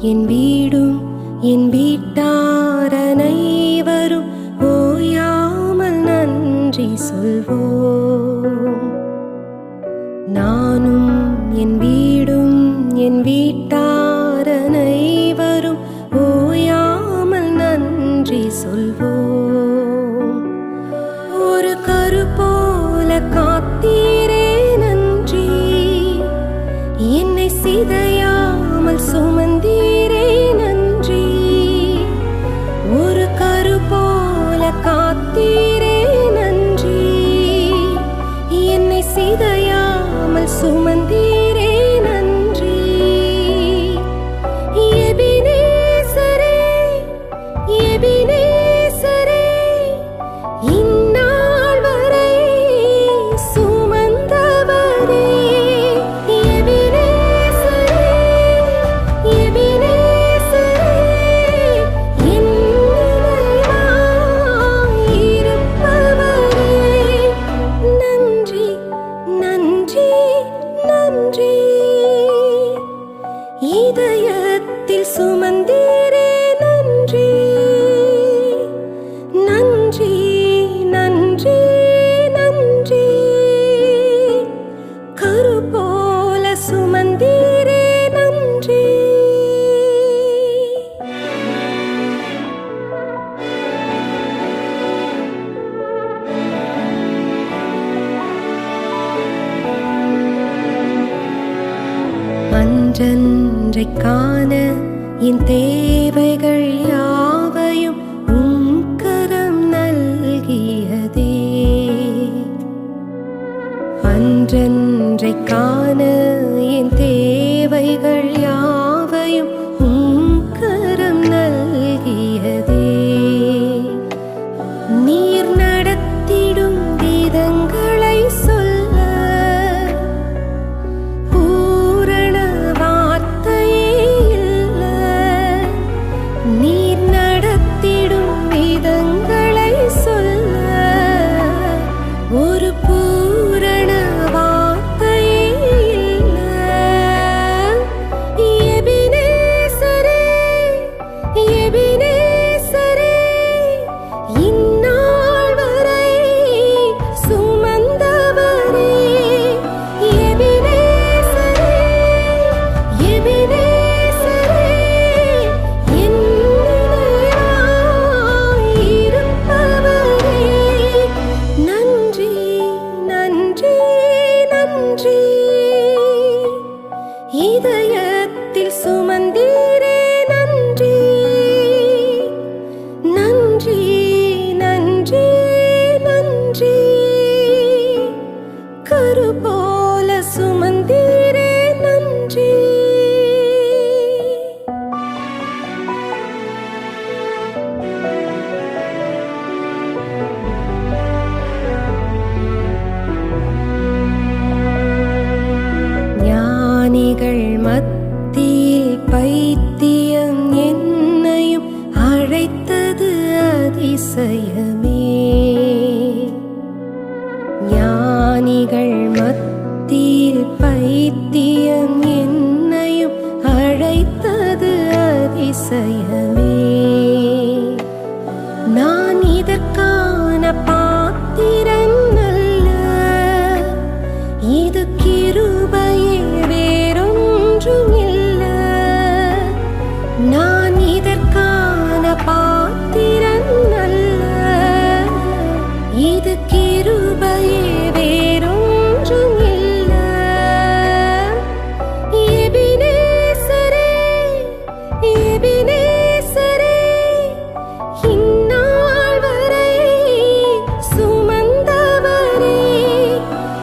என் வீடும் என் வீட்டார் அனைவரும் ஓயாமல் நன்றி சொல்வோம். நானும் என் வீடும் என் வீட்டார் அனைவரும் ஓயாமல் நன்றி சொல்வோம். ஒரு கரு போல காத்தீரே நன்றி, என்னை சிதையாமல் சுமந்தீரே நன்றி. ஒரு கரு போல காத்தீரே நன்றி, என்னை சிதையாமல் சுமந்தீரே நன்றி. எபினேசரே எபினேசரே, இந்நாள் வரை சுமந்தவரே. எபினேசரே எபினேசரே, என் நினைவாய் இருப்பவரே. நன்றி நன்றி நன்றி, இதயத்தில் சுமந்தீரே நன்றி. நன்றி நன்றி நன்றி, கரு போல சுமந்தீரே நன்றி. அன்றன்றைக் காண என் தேவைகள் யாவையும் உம் கரம் நல்கியதே. அன்றன்றைக் காண என் தேவைகள் யாவையும் உம் கரம் நல்கியதே. நீர் நடத்திடும் விதங்களை சொல்ல பூரண வார்த்தையே இல்ல. நீர் நடத்திடும் விதங்களை சொல்ல ஒரு பூரண வார்த்தையே இல்ல. எபினேசரே எபினேசரே, இந்நாள் வரை சுமந்தவரே. எபினேசரே எபினேசரே, என் நினைவாய் இருப்பவரே. நன்றி நன்றி நன்றி, இதயத்தில் சுமந்தீரே நன்றி. நன்றி நன்றி நன்றி, கரு போல சுமந்தீரே நன்றி. ஞானிகள் மத்தியில் பைத்தியம் என்னையும் அழைத்தது அதிசயமே. ஞானிகள் மத்தியில் பைத்தியம் என்னையும் அழைத்தது அதிசயமே. நான் இதற்கான பாத்திரன் அல்ல, இது கிருபையே வேறொன்றும் இல்ல. நான்